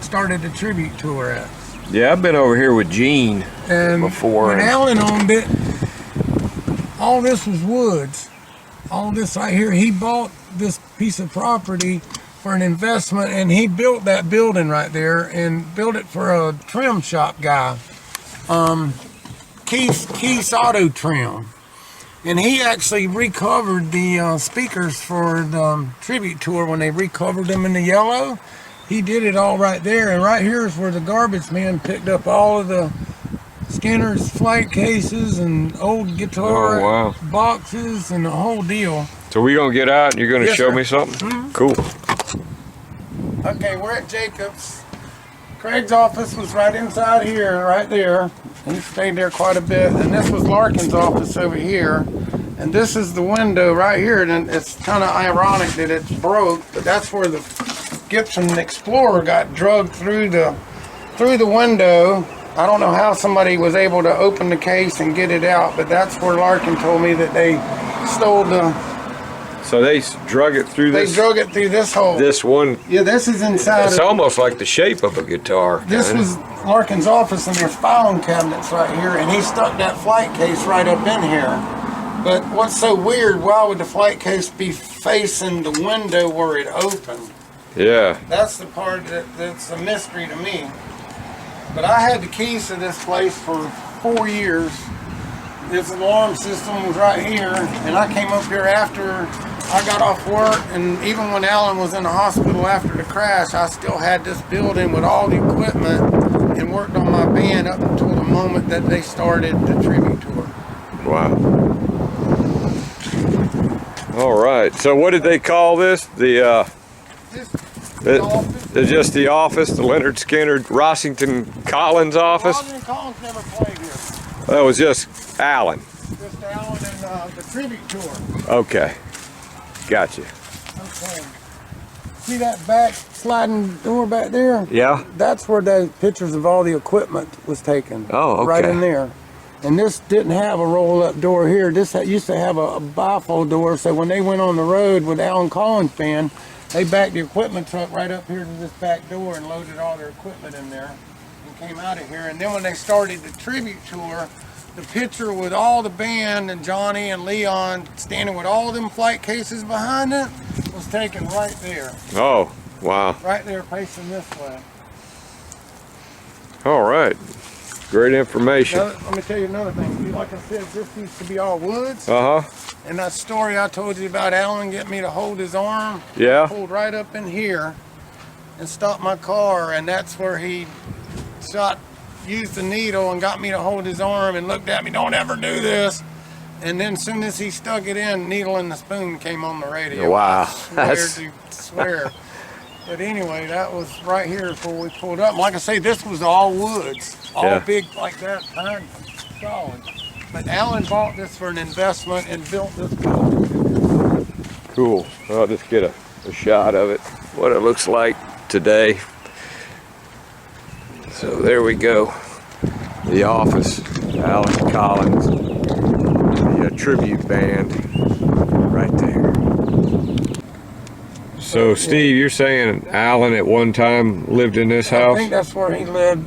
started the tribute tour at. Yeah, I've been over here with Gene before. When Alan owned it, all this was woods. All this right here, he bought this piece of property for an investment, and he built that building right there, and built it for a trim shop guy. Keith's Auto Trim, and he actually recovered the speakers for the tribute tour when they recovered them in the yellow. He did it all right there, and right here is where the garbage man picked up all of the Skinner's flight cases and old guitar boxes and the whole deal. So we gonna get out and you're gonna show me something? Mm-hmm. Cool. Okay, we're at Jacobs. Craig's office was right inside here, right there. He stayed there quite a bit. And this was Larkin's office over here. And this is the window right here. And it's kind of ironic that it's broke, but that's where the Gibson Explorer got drugged through the window. I don't know how somebody was able to open the case and get it out, but that's where Larkin told me that they stole the... So they drug it through this... They drug it through this hole. This one... Yeah, this is inside. It's almost like the shape of a guitar. This was Larkin's office, and there's filing cabinets right here, and he stuck that flight case right up in here. But what's so weird, why would the flight case be facing the window where it opened? Yeah. That's the part that's a mystery to me. But I had the keys to this place for 4 years, This alarm system was right here, and I came up here after I got off work, and even when Alan was in the hospital after the crash, I still had this building with all the equipment and worked on my band up until the moment that they started the tribute tour. Wow. All right. So what did they call this? Just the office, the Lynyrd Skynyrd, Rossington Collins office? Rossington Collins never played here. That was just Alan. Just Alan and the tribute tour. Okay. Gotcha. Okay. See that back sliding door back there? Yeah. That's where the pictures of all the equipment was taken. Oh, okay. Right in there. And this didn't have a roll-up door here. This used to have a bifold door, so when they went on the road with Alan Collins' band, they backed the equipment truck right up here to this back door and loaded all their equipment in there and came out of here. And then when they started the tribute tour, the picture with all the band and Johnny and Leon standing with all them flight cases behind it was taken right there. Oh, wow. Right there facing this way. All right. Great information. Now, let me tell you another thing. Like I said, this used to be all woods. Uh-huh. And that story I told you about Alan getting me to hold his arm, Yeah. pulled right up in here and stopped my car, and that's where he used the needle and got me to hold his arm and looked at me, don't ever do this. And then as soon as he stuck it in, Needle and the Spoon came on the radio. Wow. I swear. But anyway, that was right here before we pulled up. Like I say, this was all woods, all big like that, pine solid. But Alan bought this for an investment and built this building. Cool. I'll just get a shot of it, what it looks like today. So there we go. The office, Alan Collins, the tribute band right there. So Steve, you're saying Alan at one time lived in this house? I think that's where he lived.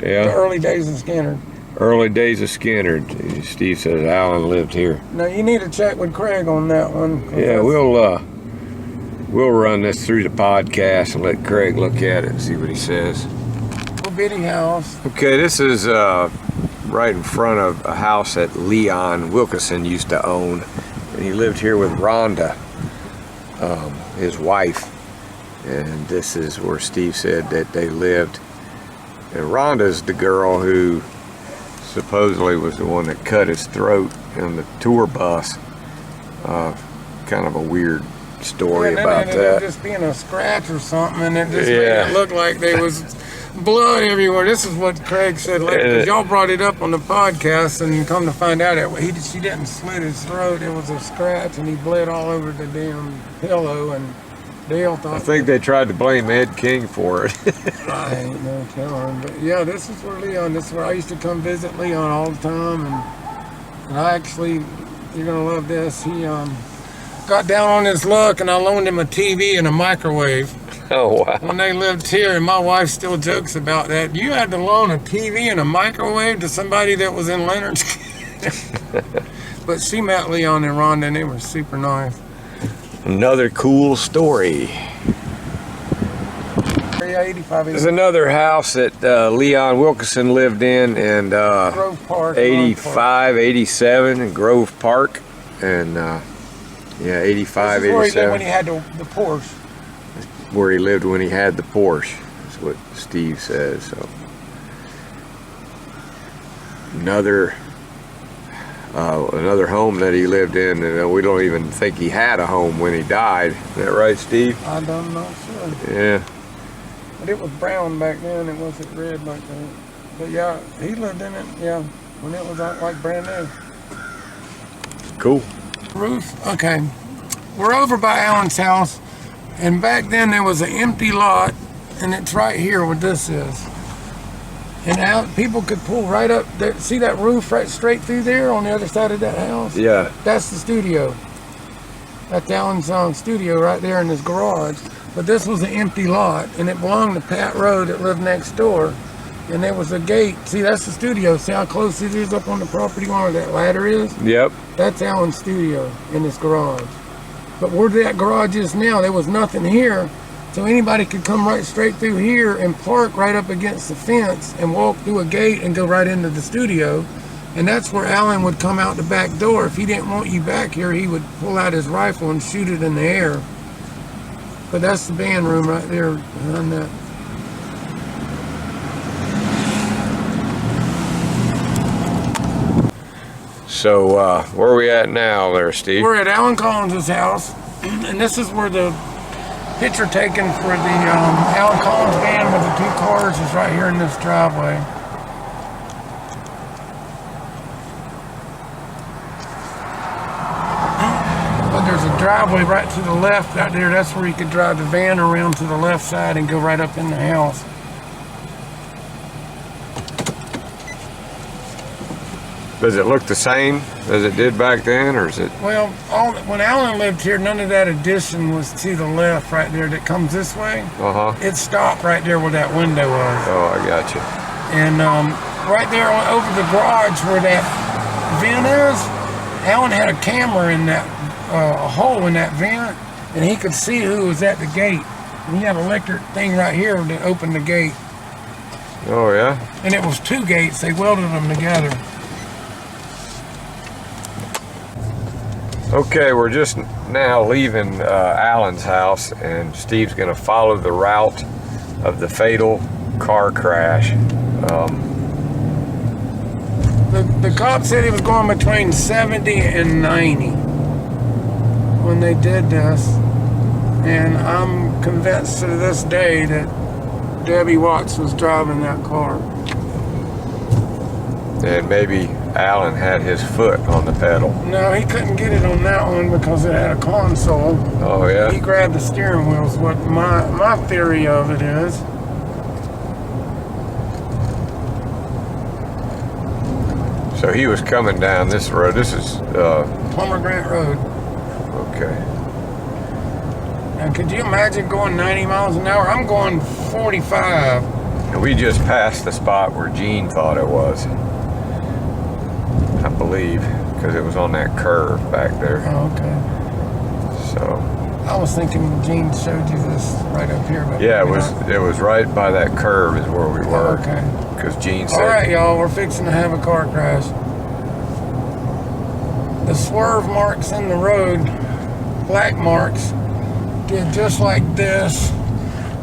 Yeah. The early days of Skynyrd. Early days of Skynyrd. Steve says Alan lived here. Now you need to check with Craig on that one. Yeah, we'll run this through the podcast and let Craig look at it and see what he says. Little bitty house. Okay, this is right in front of a house that Leon Wilkeson used to own. And he lived here with Rhonda, his wife. And this is where Steve said that they lived. And Rhonda's the girl who supposedly was the one that cut his throat in the tour bus. Kind of a weird story about that. Just being a scratch or something, and it just made it look like there was blood everywhere. This is what Craig said later, because y'all brought it up on the podcast, and come to find out she didn't slit his throat. It was a scratch, and he bled all over the damn pillow, and Dale thought... I think they tried to blame Ed King for it. I ain't no telling, but yeah, this is where Leon, this is where I used to come visit Leon all the time, and I actually, you're gonna love this, he got down on his luck, and I loaned him a TV and a microwave. Oh, wow. When they lived here, and my wife still jokes about that. You had to loan a TV and a microwave to somebody that was in Lynyrd Skynyrd. But she met Leon and Rhonda, and they were super nice. Another cool story. Yeah, 85. There's another house that Leon Wilkeson lived in Grove Park, 85, 87 in Grove Park. And yeah, 85, this is where 87. he lived when he had the Porsche. Where he lived when he had the Porsche. That's what Steve says. So another home that he lived in, and we don't even think he had a home when he died. Is that right, Steve? I don't know, sure. Yeah. But it was brown back then. It wasn't red like that. But yeah, he lived in it. Yeah, when it was like brand new. Cool. Roof. Okay, we're over by Alan's house. And back then there was an empty lot, and it's right here where this is. And out, people could pull right up there. See that roof right straight through there on the other side of that house? Yeah. That's the studio. That's Alan's studio right there in his garage. But this was an empty lot, and it belonged to Pat Rowe that lived next door. And there was a gate. See, that's the studio. See how close it is up on the property line where that ladder is? Yep. That's Alan's studio in his garage. But where that garage is now, there was nothing here. So anybody could come right straight through here and park right up against the fence and walk through a gate and go right into the studio. And that's where Alan would come out the back door. If he didn't want you back here, he would pull out his rifle and shoot it in the air. But that's the band room right there behind that. So, where are we at now there, Steve? We're at Alan Collins' house, and this is where the picture taken for the Alan Collins band with the 2 cars is right here in this driveway. But there's a driveway right to the left out there. That's where you could drive the van around to the left side and go right up in the house. Does it look the same as it did back then, or is it? Well, when Alan lived here, none of that addition was to the left right there that comes this way. Uh-huh. It stopped right there where that window was. Oh, I got you. And right there over the garage where that vent is, Alan had a camera in that, a hole in that vent, and he could see who was at the gate. And he had an electric thing right here that opened the gate. Oh, yeah? And it was 2 gates. They welded them together. Okay, we're just now leaving Alan's house, and Steve's going to follow the route of the fatal car crash. The cop said he was going between 70 and 90 when they did this, and I'm convinced to this day that Debbie Watts was driving that car. And maybe Alan had his foot on the pedal. No, he couldn't get it on that one because it had a console. Oh, yeah? He grabbed the steering wheel is what my theory of it is. So he was coming down this road. This is Plumber Grant Road. okay. And could you imagine going 90 miles an hour? I'm going 45. And we just passed the spot where Gene thought it was, I believe, because it was on that curve back there. Oh, okay. So I was thinking Gene showed you this right up here. But yeah, maybe it was right by that curve is where we were. Okay. Because Gene said. All right, y'all, we're fixing to have a car crash. The swerve marks in the road, black marks, did just like this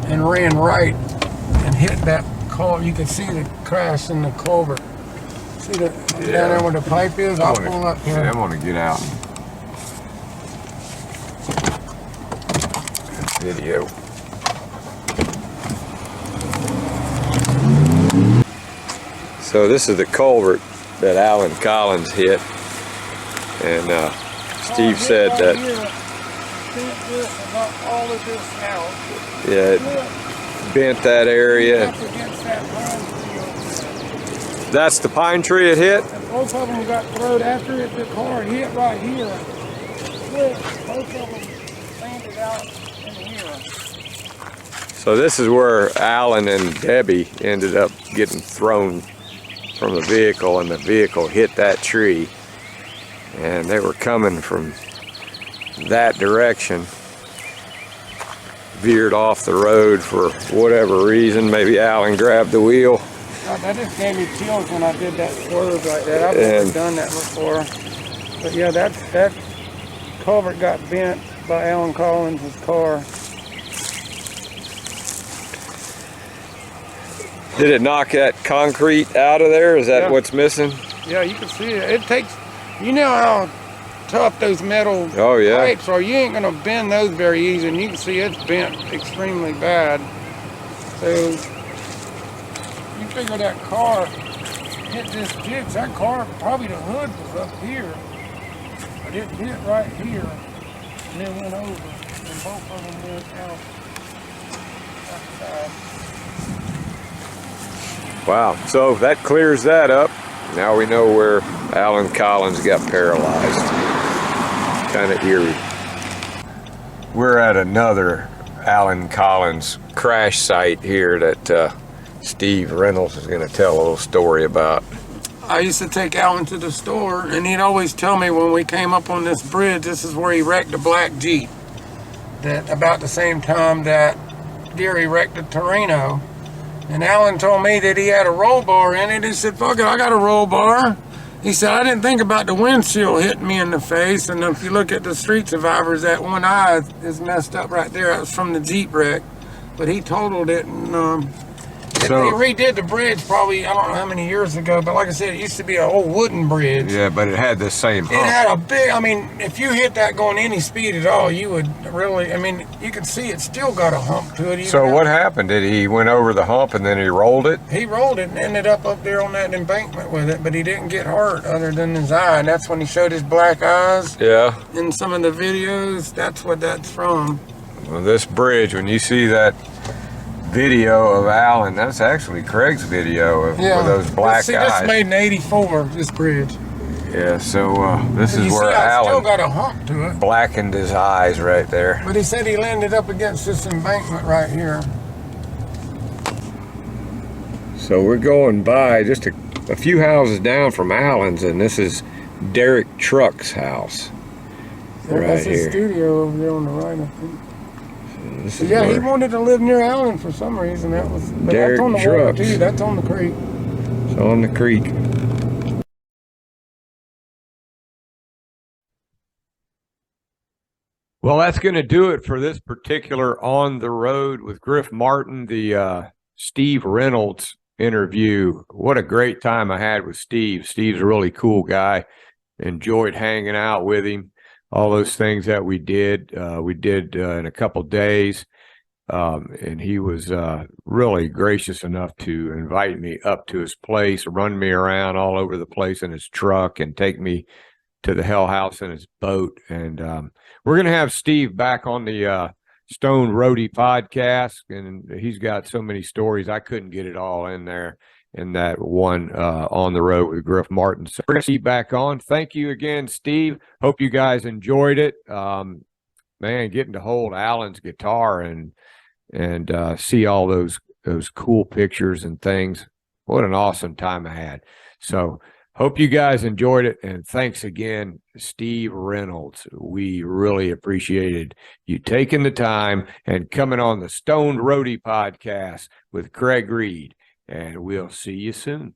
and ran right and hit that car. You can see the crash in the culvert. See the down there where the pipe is? I'll pull up here. I'm gonna get out. Video. So this is the culvert that Alan Collins hit, and Steve said that. Yeah, it bent that area. That's the pine tree it hit? Both of them got thrown after it. The car hit right here. Split. Both of them landed out in here. So this is where Alan and Debbie ended up getting thrown from the vehicle, and the vehicle hit that tree. And they were coming from that direction. Veered off the road for whatever reason. Maybe Alan grabbed the wheel. That just gave me chills when I did that swerve like that. I've never done that before. But yeah, that culvert got bent by Alan Collins' car. Did it knock that concrete out of there? Is that what's missing? Yeah, you can see it. It takes, you know how tough those metal pipes are. You ain't gonna bend those very easy, and you can see it's bent extremely bad. So you figure that car hit this ditch. That car, probably the hood was up here, but it hit right here and then went over, and both of them went out outside. Wow, so that clears that up. Now we know where Alan Collins got paralyzed. Kind of eerie. We're at another Alan Collins crash site here that Steve Reynolds is going to tell a little story about. I used to take Alan to the store, and he'd always tell me when we came up on this bridge, this is where he wrecked a black Jeep. That about the same time that Deary wrecked a Torino. And Alan told me that he had a roll bar in it. He said, fuck it, I got a roll bar. He said, I didn't think about the windshield hitting me in the face. And if you look at the street survivors, that one eye is messed up right there. That was from the Jeep wreck. But he totaled it, and they redid the bridge probably, I don't know how many years ago, but like I said, it used to be an old wooden bridge. Yeah, but it had the same hump. It had a big, I mean, if you hit that going any speed at all, you would really, I mean, you can see it's still got a hump to it. So what happened? Did he went over the hump and then he rolled it? He rolled it and ended up there on that embankment with it, but he didn't get hurt other than his eye, and that's when he showed his black eyes. Yeah. In some of the videos, that's what that's from. Well, this bridge, when you see that video of Alan, that's actually Craig's video of with those black eyes. See, this made in '84, this bridge. Yeah, so this is where Alan still got a hump to it. Blackened his eyes right there. But he said he landed up against this embankment right here. So we're going by just a few houses down from Alan's, and this is Derek Truck's house. Right that's here. His studio over there on the right, I think. Yeah, he wanted to live near Allen for some reason. That was Derek that's on the Trucks. water too. That's on the creek. It's on the creek. Well, that's going to do it for this particular On the Road with Griff Martin, the Steve Reynolds interview. What a great time I had with Steve. Steve's a really cool guy. Enjoyed hanging out with him. All those things that we did in a couple days. And he was really gracious enough to invite me up to his place, run me around all over the place in his truck, and take me to the Hell House in his boat. And we're going to have Steve back on the STONED Roadie podcast, and he's got so many stories. I couldn't get it all in there in that one On the Road with Griff Martin. So we're going to see you back on. Thank you again, Steve. Hope you guys enjoyed it. Man, getting to hold Alan's guitar and see all those cool pictures and things. What an awesome time I had. So hope you guys enjoyed it. And thanks again, Steve Reynolds. We really appreciated you taking the time and coming on the STONED Roadie podcast with Craig Reed. And we'll see you soon.